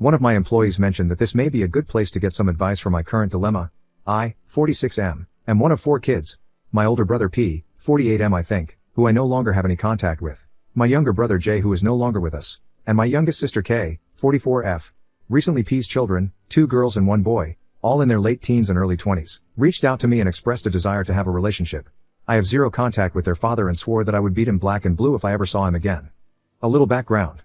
One of my employees mentioned that this may be a good place to get some advice for my current dilemma. I, 46M, am one of 4 kids. My older brother P, 48M I think, who I no longer have any contact with. My younger brother J who is no longer with us. And my youngest sister K, 44F. Recently P's children, 2 girls and 1 boy, all in their late teens and early 20s, reached out to me and expressed a desire to have a relationship. I have 0 contact with their father and swore that I would beat him black and blue if I ever saw him again. A little background.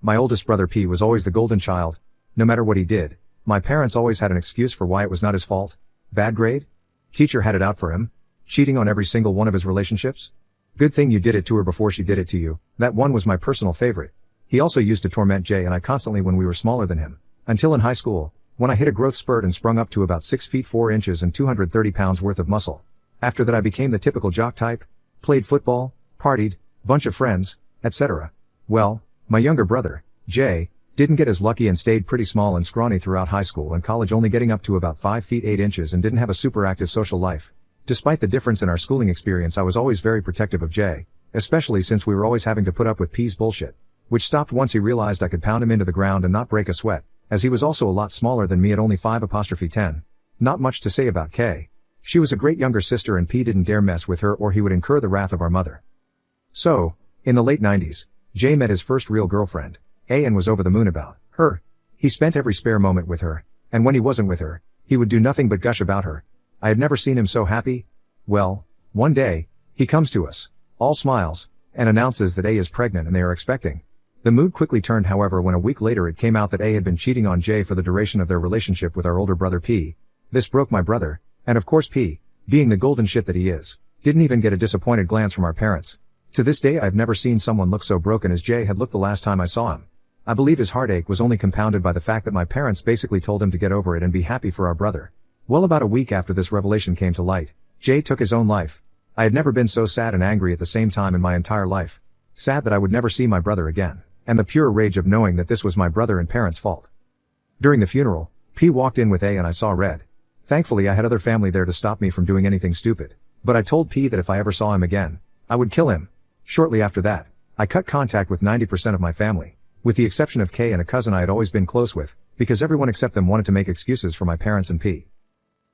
My oldest brother P was always the golden child. No matter what he did, my parents always had an excuse for why it was not his fault. Bad grade? Teacher had it out for him? Cheating on every single one of his relationships? Good thing you did it to her before she did it to you. That one was my personal favorite. He also used to torment Jay and I constantly when we were smaller than him. Until in high school, when I hit a growth spurt and sprung up to about 6 feet 4 inches and 230 pounds worth of muscle. After that I became the typical jock type, played football, partied, bunch of friends, etc. Well, my younger brother, Jay, didn't get as lucky and stayed pretty small and scrawny throughout high school and college, only getting up to about 5 feet 8 inches and didn't have a super active social life. Despite the difference in our schooling experience, I was always very protective of Jay, especially since we were always having to put up with P's bullshit, which stopped once he realized I could pound him into the ground and not break a sweat, as he was also a lot smaller than me at only 5'10". Not much to say about K. She was a great younger sister and P didn't dare mess with her or he would incur the wrath of our mother. So, in the late 90s, Jay met his first real girlfriend, A, and was over the moon about her. He spent every spare moment with her, and when he wasn't with her, he would do nothing but gush about her. I had never seen him so happy. Well, one day, he comes to us, all smiles, and announces that A is pregnant and they are expecting. The mood quickly turned however when a week later it came out that A had been cheating on Jay for the duration of their relationship with our older brother P. This broke my brother, and of course P, being the golden shit that he is, didn't even get a disappointed glance from our parents. To this day I've never seen someone look so broken as Jay had looked the last time I saw him. I believe his heartache was only compounded by the fact that my parents basically told him to get over it and be happy for our brother. Well, about a week after this revelation came to light, Jay took his own life. I had never been so sad and angry at the same time in my entire life. Sad that I would never see my brother again, and the pure rage of knowing that this was my brother and parents' fault. During the funeral, P walked in with A and I saw red. Thankfully I had other family there to stop me from doing anything stupid, but I told P that if I ever saw him again, I would kill him. Shortly after that, I cut contact with 90% of my family, with the exception of K and a cousin I had always been close with, because everyone except them wanted to make excuses for my parents and P.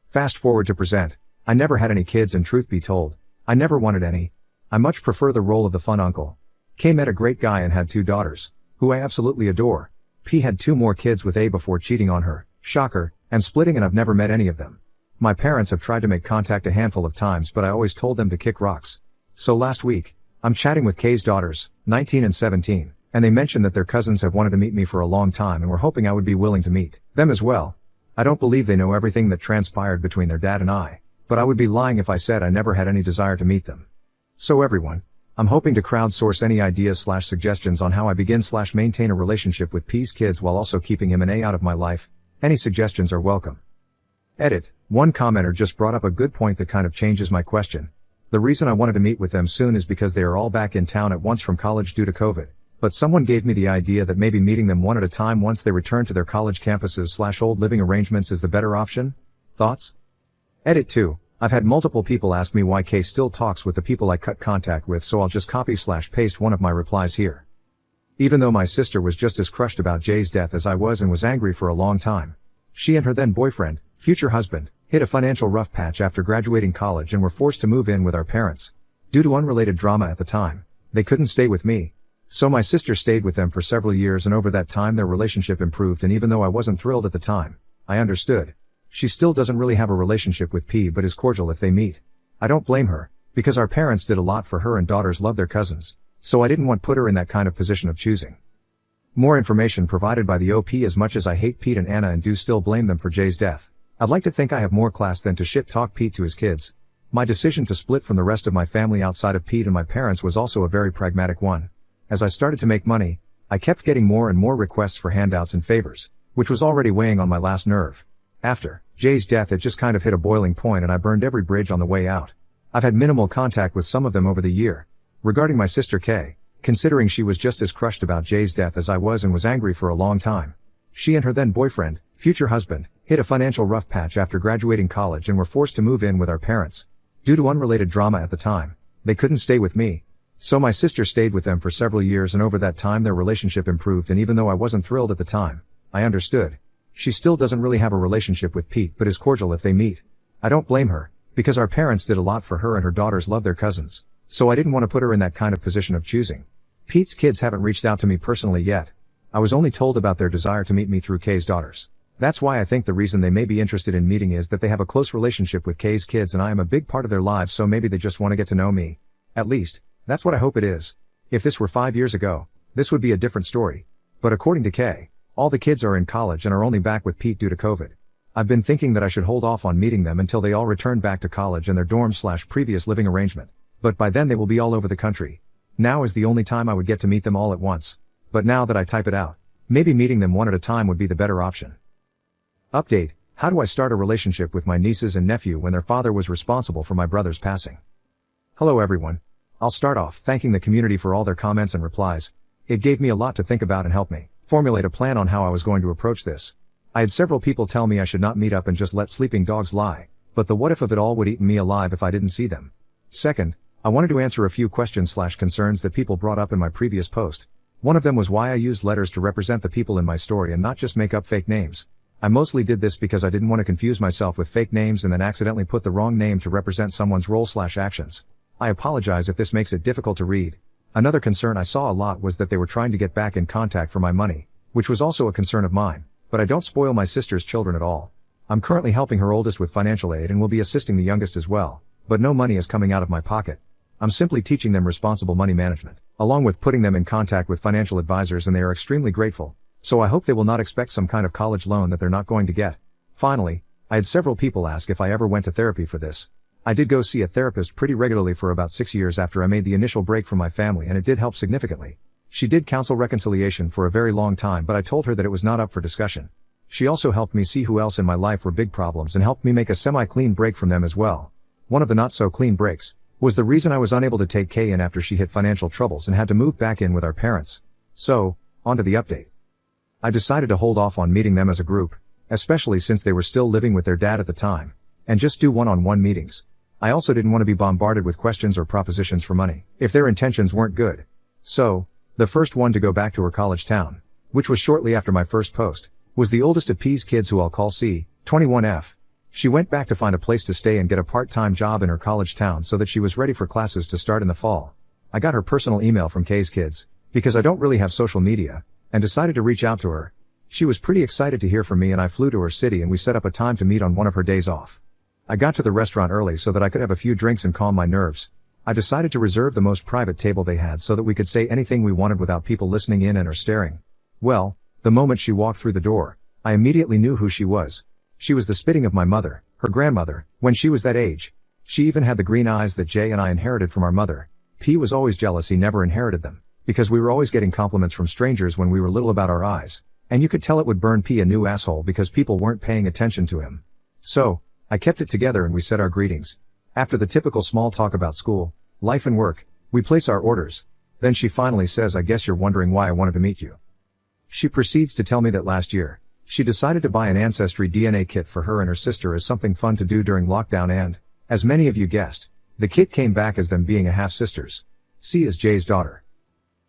Fast forward to present, I never had any kids and truth be told, I never wanted any. I much prefer the role of the fun uncle. K met a great guy and had 2 daughters, who I absolutely adore. P had 2 more kids with A before cheating on her, shocker, and splitting, and I've never met any of them. My parents have tried to make contact a handful of times but I always told them to kick rocks. So last week, I'm chatting with K's daughters, 19 and 17, and they mentioned that their cousins have wanted to meet me for a long time and were hoping I would be willing to meet them as well. I don't believe they know everything that transpired between their dad and I, but I would be lying if I said I never had any desire to meet them. So everyone, I'm hoping to crowdsource any ideas/suggestions on how I begin/maintain a relationship with P's kids while also keeping him and A out of my life. Any suggestions are welcome. Edit. One commenter just brought up a good point that kind of changes my question. The reason I wanted to meet with them soon is because they are all back in town at once from college due to COVID, but someone gave me the idea that maybe meeting them one at a time once they return to their college campuses/old living arrangements is the better option? Thoughts? Edit 2. I've had multiple people ask me why K still talks with the people I cut contact with, so I'll just copy/paste one of my replies here. Even though my sister was just as crushed about Jay's death as I was and was angry for a long time, she and her then boyfriend, future husband, hit a financial rough patch after graduating college and were forced to move in with our parents. Due to unrelated drama at the time, they couldn't stay with me. So my sister stayed with them for several years, and over that time their relationship improved, and even though I wasn't thrilled at the time, I understood. She still doesn't really have a relationship with P but is cordial if they meet. I don't blame her, because our parents did a lot for her and daughters love their cousins, so I didn't want to put her in that kind of position of choosing. More information provided by the OP. As much as I hate Pete and Anna and do still blame them for Jay's death, I'd like to think I have more class than to shit talk Pete to his kids. My decision to split from the rest of my family outside of Pete and my parents was also a very pragmatic one. As I started to make money, I kept getting more and more requests for handouts and favors, which was already weighing on my last nerve. After Jay's death, it just kind of hit a boiling point and I burned every bridge on the way out. I've had minimal contact with some of them over the year. Regarding my sister Kay, considering she was just as crushed about Jay's death as I was and was angry for a long time. She and her then boyfriend, future husband, hit a financial rough patch after graduating college and were forced to move in with our parents. Due to unrelated drama at the time, they couldn't stay with me. So my sister stayed with them for several years, and over that time their relationship improved, and even though I wasn't thrilled at the time, I understood. She still doesn't really have a relationship with Pete but is cordial if they meet. I don't blame her, because our parents did a lot for her and her daughters love their cousins. So I didn't want to put her in that kind of position of choosing. Pete's kids haven't reached out to me personally yet. I was only told about their desire to meet me through Kay's daughters. That's why I think the reason they may be interested in meeting is that they have a close relationship with Kay's kids and I am a big part of their lives, so maybe they just want to get to know me. At least, that's what I hope it is. If this were 5 years ago, this would be a different story. But according to Kay, all the kids are in college and are only back with Pete due to COVID. I've been thinking that I should hold off on meeting them until they all return back to college and their dorm/previous living arrangement. But by then they will be all over the country. Now is the only time I would get to meet them all at once. But now that I type it out, maybe meeting them one at a time would be the better option. Update: how do I start a relationship with my nieces and nephew when their father was responsible for my brother's passing? Hello everyone. I'll start off thanking the community for all their comments and replies. It gave me a lot to think about and helped me formulate a plan on how I was going to approach this. I had several people tell me I should not meet up and just let sleeping dogs lie, but the what if of it all would eat me alive if I didn't see them. Second, I wanted to answer a few questions/concerns that people brought up in my previous post. One of them was why I used letters to represent the people in my story and not just make up fake names. I mostly did this because I didn't want to confuse myself with fake names and then accidentally put the wrong name to represent someone's role/actions. I apologize if this makes it difficult to read. Another concern I saw a lot was that they were trying to get back in contact for my money, which was also a concern of mine, but I don't spoil my sister's children at all. I'm currently helping her oldest with financial aid and will be assisting the youngest as well, but no money is coming out of my pocket. I'm simply teaching them responsible money management, along with putting them in contact with financial advisors, and they are extremely grateful, so I hope they will not expect some kind of college loan that they're not going to get. Finally, I had several people ask if I ever went to therapy for this. I did go see a therapist pretty regularly for about 6 years after I made the initial break from my family, and it did help significantly. She did counsel reconciliation for a very long time, but I told her that it was not up for discussion. She also helped me see who else in my life were big problems and helped me make a semi-clean break from them as well. One of the not-so-clean breaks was the reason I was unable to take Kay in after she hit financial troubles and had to move back in with our parents. So, on to the update. I decided to hold off on meeting them as a group, especially since they were still living with their dad at the time, and just do one-on-one meetings. I also didn't want to be bombarded with questions or propositions for money if their intentions weren't good. So, the first one to go back to her college town, which was shortly after my first post, was the oldest of P's kids, who I'll call C, 21F. She went back to find a place to stay and get a part-time job in her college town so that she was ready for classes to start in the fall. I got her personal email from Kay's kids, because I don't really have social media, and decided to reach out to her. She was pretty excited to hear from me, and I flew to her city and we set up a time to meet on one of her days off. I got to the restaurant early so that I could have a few drinks and calm my nerves. I decided to reserve the most private table they had so that we could say anything we wanted without people listening in and or staring. Well, the moment she walked through the door, I immediately knew who she was. She was the spitting of my mother, her grandmother, when she was that age. She even had the green eyes that Jay and I inherited from our mother. P was always jealous he never inherited them, because we were always getting compliments from strangers when we were little about our eyes, and you could tell it would burn P a new asshole because people weren't paying attention to him. So, I kept it together and we said our greetings. After the typical small talk about school, life and work, we place our orders. Then she finally says, "I guess you're wondering why I wanted to meet you." She proceeds to tell me that last year, she decided to buy an ancestry DNA kit for her and her sister as something fun to do during lockdown, and, as many of you guessed, the kit came back as them being a half-sisters. C is Jay's daughter.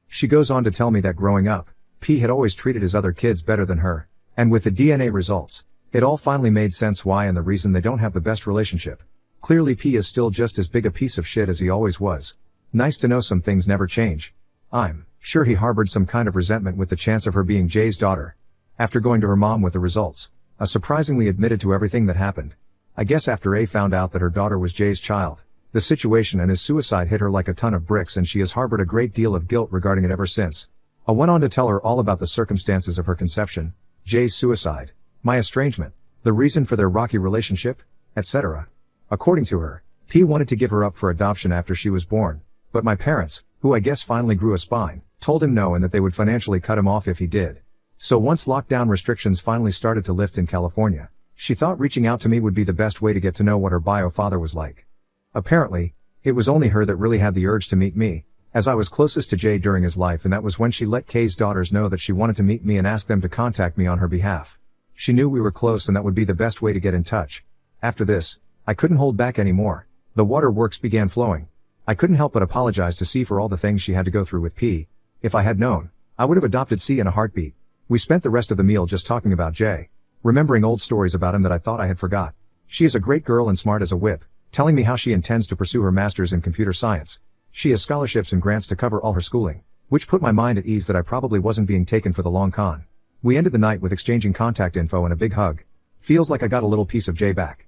She goes on to tell me that growing up, P had always treated his other kids better than her, and with the DNA results, it all finally made sense why and the reason they don't have the best relationship. Clearly P is still just as big a piece of shit as he always was. Nice to know some things never change. I'm sure he harbored some kind of resentment with the chance of her being Jay's daughter. After going to her mom with the results, A surprisingly admitted to everything that happened. I guess after A found out that her daughter was Jay's child, the situation and his suicide hit her like a ton of bricks, and she has harbored a great deal of guilt regarding it ever since. I went on to tell her all about the circumstances of her conception, Jay's suicide, my estrangement, the reason for their rocky relationship, etc. According to her, P wanted to give her up for adoption after she was born, but my parents, who I guess finally grew a spine, told him no and that they would financially cut him off if he did. So once lockdown restrictions finally started to lift in California, she thought reaching out to me would be the best way to get to know what her bio father was like. Apparently, it was only her that really had the urge to meet me, as I was closest to Jay during his life, and that was when she let Kay's daughters know that she wanted to meet me and asked them to contact me on her behalf. She knew we were close and that would be the best way to get in touch. After this, I couldn't hold back anymore. The waterworks began flowing. I couldn't help but apologize to C for all the things she had to go through with P. If I had known, I would have adopted C in a heartbeat. We spent the rest of the meal just talking about Jay, remembering old stories about him that I thought I had forgot. She is a great girl and smart as a whip, telling me how she intends to pursue her master's in computer science. She has scholarships and grants to cover all her schooling, which put my mind at ease that I probably wasn't being taken for the long con. We ended the night with exchanging contact info and a big hug. Feels like I got a little piece of Jay back.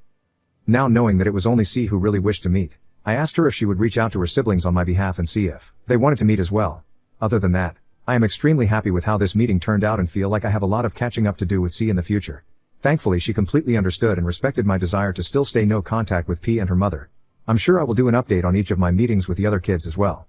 Now knowing that it was only C who really wished to meet, I asked her if she would reach out to her siblings on my behalf and see if they wanted to meet as well. Other than that, I am extremely happy with how this meeting turned out and feel like I have a lot of catching up to do with C in the future. Thankfully she completely understood and respected my desire to still stay no contact with P and her mother. I'm sure I will do an update on each of my meetings with the other kids as well.